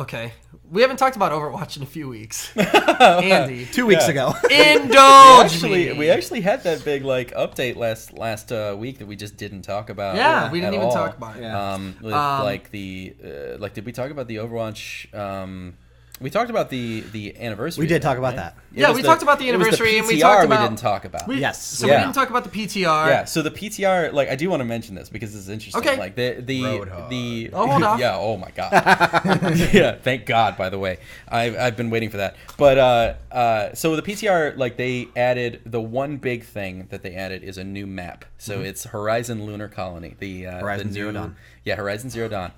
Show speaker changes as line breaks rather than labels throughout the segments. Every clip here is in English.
Okay. We haven't talked about Overwatch in a few weeks. Andy.
2 weeks ago.
Indulge me.
We actually had that big update last week that we just didn't talk about.
Yeah, we didn't even talk about it.
Yeah.
Did we talk about the Overwatch? We talked about the anniversary.
We did talk about that.
Yeah, we talked about the anniversary,
it was the
and we
PTR
talked about.
We didn't talk about.
Yes.
So we didn't talk about the PTR.
Yeah. So the PTR, I do want to mention this because this is interesting.
Okay.
Like the
Oh, hold on.
Yeah. Oh my god. Yeah. Thank God. By the way, I've been waiting for that. But so the PTR, they added the one big thing that they added is a new map. So it's Horizon Lunar Colony.
Horizon Zero Dawn.
Yeah, Horizon Zero Dawn.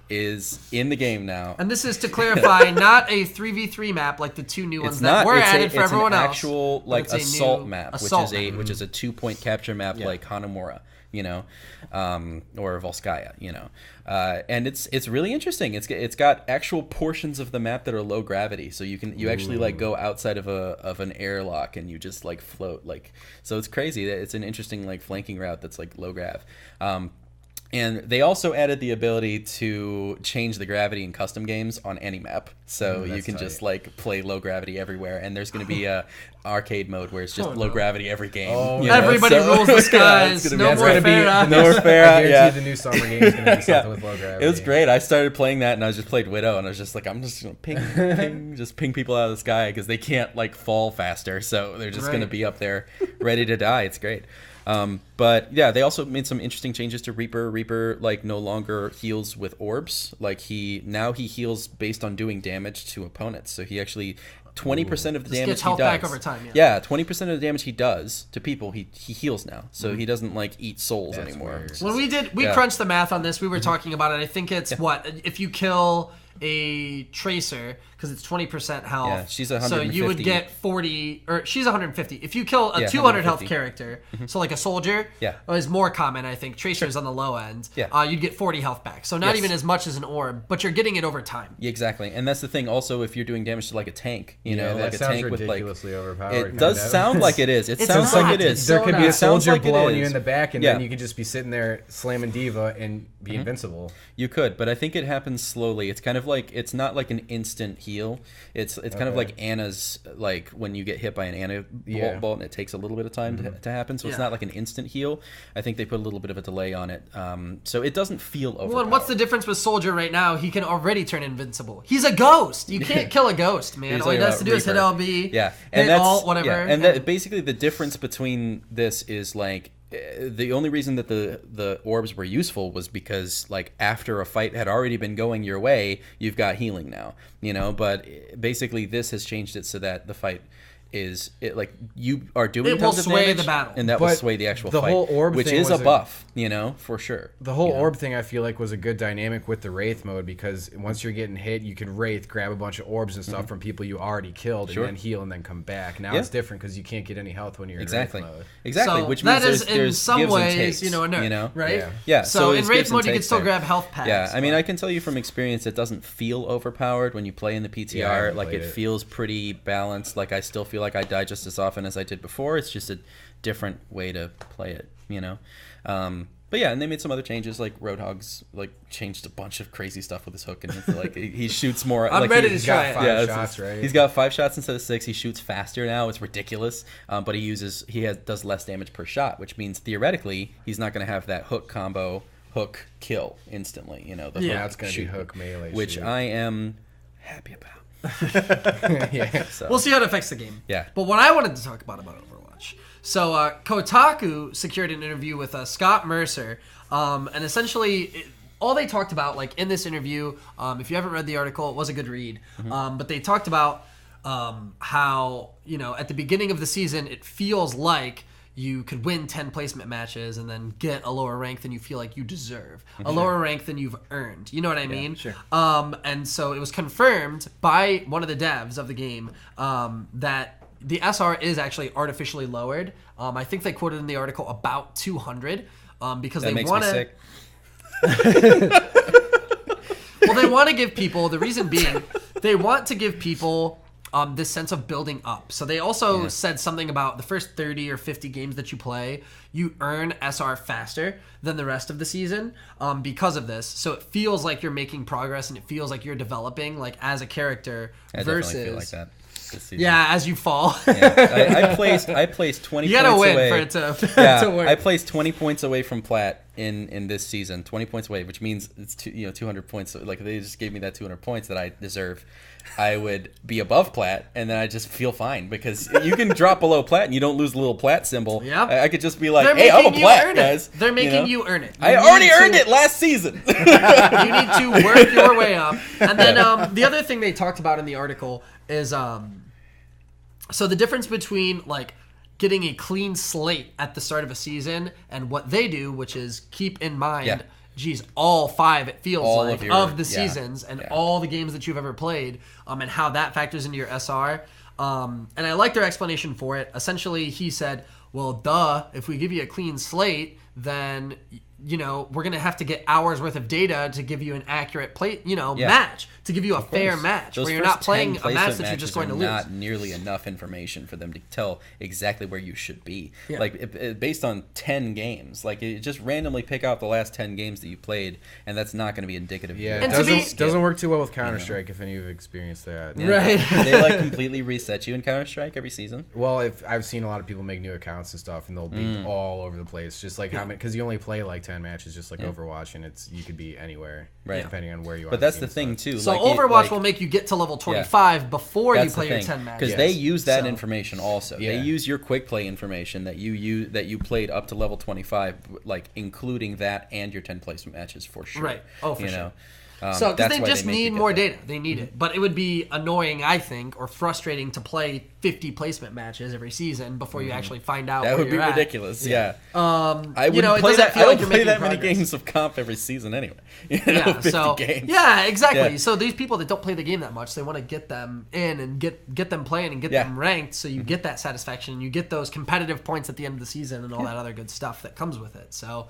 Is in the game now.
And this is to clarify, not a 3v3 map like the two new ones that were added for everyone else.
It's an actual assault map, which is a 2-point capture map like Hanamura, or Volskaya, and it's really interesting. It's got actual portions of the map that are low gravity, so you actually go outside of an airlock and you just float so it's crazy. It's an interesting flanking route that's low grav. And they also added the ability to change the gravity in custom games on any map. So you can just play low gravity everywhere. And there's going to be a arcade mode where it's just low gravity every game.
Everybody rules the skies. No more Farah.
No more Farah.
I guarantee the new summer game is going to be something with low gravity.
It was great. I started playing that and I just played Widow and I was just I'm just going to ping, just ping people out of the sky because they can't fall faster. So they're just going to be up there ready to die. It's great. But yeah, they also made some interesting changes to Reaper. Reaper no longer heals with orbs. He heals based on doing damage to opponents. So he actually 20% of the damage
gets
he
health
does.
back over time.
Yeah, 20% of the damage he does to people, he heals now. So he doesn't eat souls anymore.
When we crunched the math on this, we were talking about it. I think it's if you kill a tracer because it's 20% health.
Yeah, she's 150.
So you would get 40, or she's 150. If you kill a 200 health character, so a soldier, is more common. I think tracer's on the low end.
Yeah.
You'd get 40 health back. So not even as much as an orb, but you're getting it over time.
Yeah, exactly, and that's the thing. Also, if you're doing damage to a tank,
that
a
sounds
tank with
ridiculously overpowered.
It does sound like it is. It sounds like it is.
There could be a soldier
like
blowing you in the back, and then you could just be sitting there slamming Diva and be invincible.
You could, but I think it happens slowly. It's kind of it's not like an instant heal. It's kind of like Anna's, when you get hit by an Anna bolt and it takes a little bit of time to happen, so it's not like an instant heal. I think they put a little bit of a delay on it, so it doesn't feel overpowered.
Well, and what's the difference with Soldier right now? He can already turn invincible. He's a ghost. You can't kill a ghost, man. All he has to do is hit LB, hit alt, whatever.
Yeah, and basically the difference between this is the only reason that the orbs were useful was because after a fight had already been going your way, you've got healing now, but basically this has changed it so that the fight is you are doing tons of damage,
the battle,
and that will sway the actual fight,
whole orb
which
thing
is a buff, for sure.
The whole orb thing I feel was a good dynamic with the Wraith mode, because once you're getting hit, you can Wraith, grab a bunch of orbs and stuff from people you already killed, and then heal and then come back. Now it's different because you can't get any health when you're in Wraith mode.
Exactly,
so
which means
that is in some
gives
ways,
and takes,
a nerf, right?
Yeah.
So in Wraith mode, you can still grab health packs.
Yeah, I mean, I can tell you from experience, it doesn't feel overpowered when you play in the PTR. It feels pretty balanced. I still feel like I die just as often as I did before. It's just a different way to play it, But yeah, and they made some other changes, Roadhog's changed a bunch of crazy stuff with his hook, and he shoots more.
I'm ready to try it.
Five shots, right?
He's got 5 shots instead of 6. He shoots faster now. It's ridiculous. But does less damage per shot, which means theoretically he's not going to have that hook combo, hook kill instantly.
It's going to be hook melee,
which I am happy about.
So. We'll see how it affects the game.
Yeah.
But what I wanted to talk about Overwatch. So Kotaku secured an interview with Scott Mercer, and essentially all they talked about, in this interview, if you haven't read the article, it was a good read. But they talked about how at the beginning of the season it feels like you could win 10 placement matches and then get a lower rank than you feel like you deserve. A lower rank than you've earned. You know what I mean?
Sure.
And so it was confirmed by one of the devs of the game that the SR is actually artificially lowered. I think they quoted in the article about 200 because
that
they
makes
want
me
to...
sick.
Well, they want to give people... The reason being, they want to give people... this sense of building up. So they also said something about the first 30 or 50 games that you play, you earn SR faster than the rest of the season because of this. So it feels like you're making progress and it feels like you're developing like as a character versus...
definitely feel like that.
Yeah, as you fall.
I placed 20 points away.
You gotta win for it to work.
I placed 20 points away from plat in this season. 20 points away, which means it's 200 points. Like they just gave me that 200 points that I deserve. I would be above plat, and then I just feel fine because you can drop below plat and you don't lose the little plat symbol.
Yeah.
I could just be like, hey, I'm a plat, guys.
They're making you earn it.
I already earned it last season.
You need to work your way up. And then the other thing they talked about in the article is so the difference between like getting a clean slate at the start of a season and what they do, which is keep in mind, geez, all 5 it feels all like of the seasons and all the games that you've ever played, and how that factors into your SR. And I like their explanation for it. Essentially, he said, well, duh, if we give you a clean slate, then we're going to have to get hours worth of data to give you an accurate match, to give you a fair match, where you're not playing a match that you're just going to lose.
Not nearly enough information for them to tell exactly where you should be. Yeah. Like based on 10 games, like you just randomly pick out the last 10 games that you played, and that's not going to be indicative.
Yeah, it doesn't work too well with Counter-Strike if any of you have experienced that.
Yeah. Right.
They like completely reset you in Counter-Strike every season.
Well, if I've seen a lot of people make new accounts and stuff, and they'll be all over the place, just like how many, because you only play like 10 matches, just like Overwatch, and you could be anywhere, depending on where you are.
But that's the thing too.
So Overwatch will make you get to level 25 before you play your 10 matches.
Because they use that information also. Yeah. They use your quick play information that you played up to level 25, like including that and your 10 placement matches for sure.
Right. Oh, for sure. So because they just need more data. They need it. But it would be annoying, I think, or frustrating to play 50 placement matches every season before you actually find out
that
where
would be ridiculous. Yeah.
I wouldn't play that. I don't play that many
games of comp every season anyway.
50
games.
Yeah, exactly. Yeah. So these people that don't play the game that much, they want to get them in and get them playing and get them ranked, so you get that satisfaction and you get those competitive points at the end of the season and all that other good stuff that comes with it. So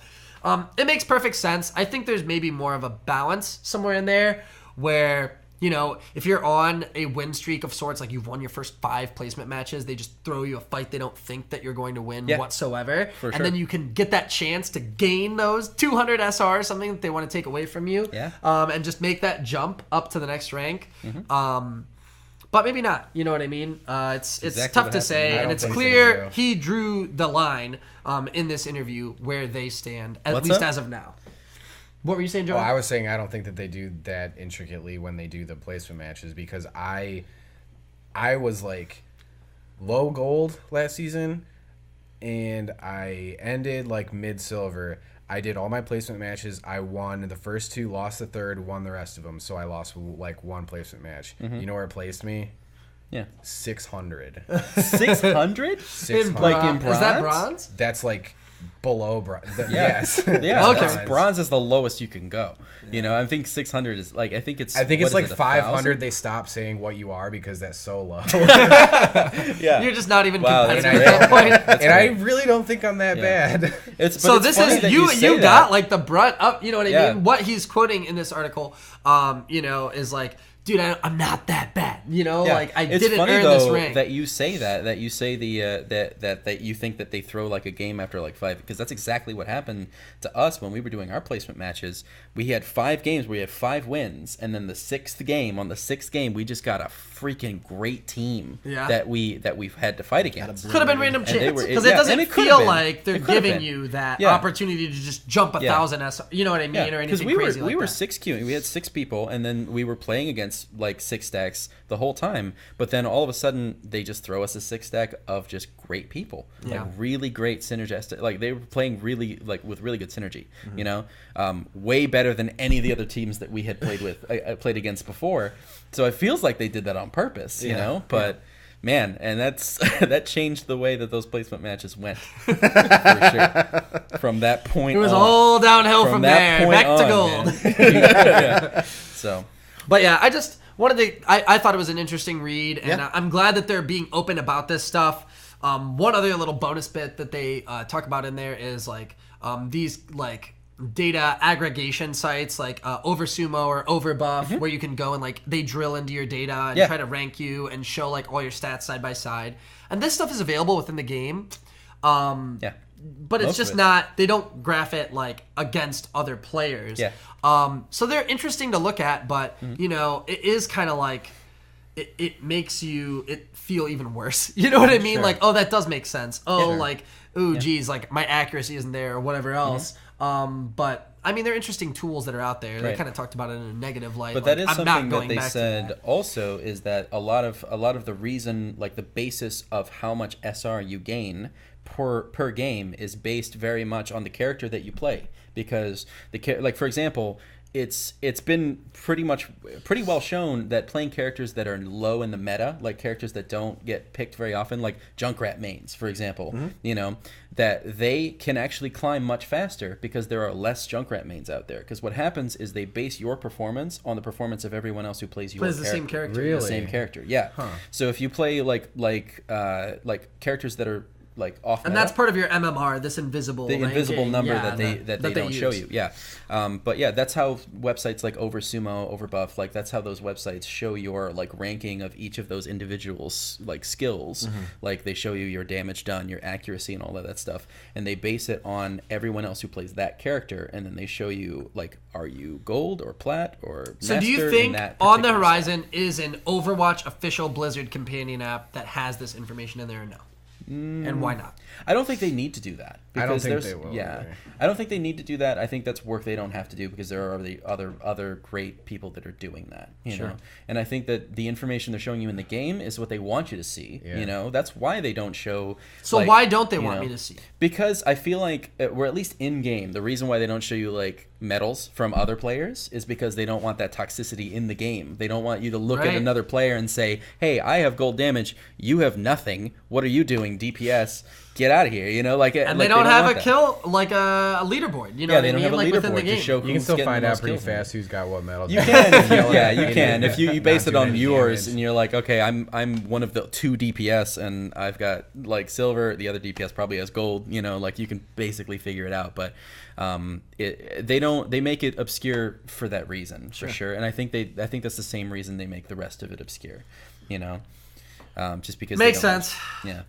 it makes perfect sense. I think there's maybe more of a balance somewhere in there where, if you're on a win streak of sorts, like you've won your first 5 placement matches, they just throw you a fight they don't think that you're going to win whatsoever.
For sure.
And then you can get that chance to gain those 200 SR, something that they want to take away from you, and just make that jump up to the next rank. But maybe not. You know what I mean? It's tough to say, and it's clear he drew the line in this interview where they stand, at least as of now. What were you saying, Joe?
Well, I was saying I don't think that they do that intricately when they do the placement matches, because I was like low gold last season, and I ended like mid-silver. I did all my placement matches. I won the first 2, lost the third, won the rest of them. So I lost like 1 placement match. You know where it placed me?
Yeah.
600.
600?
600.
Like in bronze?
Is that bronze?
That's like below bronze.
Yes. Yeah. Okay. Bronze is the lowest you can go. I think 600 is like, I think it's
like 500. They stop saying what you are because that's so low.
Yeah. You're just not even competitive at that point.
And I really don't think I'm that bad.
So this is, you got like the brunt up, you know what I mean? What he's quoting in this article, is like, dude, I'm not that bad. Like I didn't earn this rank.
That you say that you say that you think that they throw like a game after like 5, because that's exactly what happened to us when we were doing our placement matches. We had 5 games where we had 5 wins, and then on the 6th game we just got a freaking great team that we've had to fight against.
Could have been random chance, because it doesn't feel like they're giving you that opportunity to just jump 1,000 SR. You know what I mean? Or anything crazy like that.
We were 6 queuing. We had 6 people, and then we were playing against like 6 stacks the whole time, but then all of a sudden they just throw us a 6 stack of just great people, like really great synergistic, like they were playing really like with really good synergy, way better than any of the other teams that we had played with, I played against before. So it feels like they did that on purpose, but man, and that changed the way that those placement matches went for sure. From that point,
it was all downhill from there, back to gold.
So.
But yeah, I just wanted to. I thought it was an interesting read, and I'm glad that they're being open about this stuff. One other little bonus bit that they talk about in there is like these like data aggregation sites like Oversumo or Overbuff, where you can go and like they drill into your data and try to rank you and show like all your stats side by side. And this stuff is available within the game. But it's just not, they don't graph it like against other players. So they're interesting to look at, but you know, it is kind of like it makes you feel even worse. You know what I mean? Like, oh, that does make sense. Oh, like, ooh, geez, like my accuracy isn't there or whatever else. But I mean, they're interesting tools that are out there. They kind of talked about it in a negative light.
But
like,
that is something that they said also is that a lot of the reason, like the basis of how much SR you gain per game is based very much on the character that you play, because like for example, it's been pretty well shown that playing characters that are low in the meta, like characters that don't get picked very often, like Junkrat mains, for example, you know, that they can actually climb much faster because there are less Junkrat mains out there. Because what happens is they base your performance on the performance of everyone else who plays your character.
the same character.
Really?
The same character, yeah. So if you play like characters that are like off,
and that's part of your MMR, this invisible
number that they don't
use.
show you. But yeah, that's how websites like Oversumo, Overbuff, like that's how those websites show your like ranking of each of those individuals like skills. Like they show you your damage done, your accuracy, and all of that stuff, and they base it on everyone else who plays that character, and then they show you like, are you gold or plat or
so
master?
Do you think on the horizon is an Overwatch official Blizzard companion app that has this information in there or no? And why not?
I don't think they need to do that.
I don't think they will.
Yeah, I don't think they need to do that. I think that's work they don't have to do because there are the other great people that are doing that. You know, and I think that the information they're showing you in the game is what they want you to see. You know, that's why they don't show.
So like, why don't they want me to see?
Because I feel like we're at least in game. The reason why they don't show you like medals from other players is because they don't want that toxicity in the game. They don't want you to look at another player and say, "Hey, I have gold damage. You have nothing. What are you doing, DPS? Get out of here!" You know, like,
and they don't have a kill, like a leaderboard. You know,
they don't have a leaderboard to show.
You can still find out pretty fast who's got what medal.
You can, you can. If you base it on yours, and you're like, okay, I'm one of the 2 DPS, and I've got like silver. The other DPS probably has gold. You know, like you can basically figure it out. But they make it obscure for that reason, for sure. And I think that's the same reason they make the rest of it obscure. You know, just because
makes sense.
Yeah.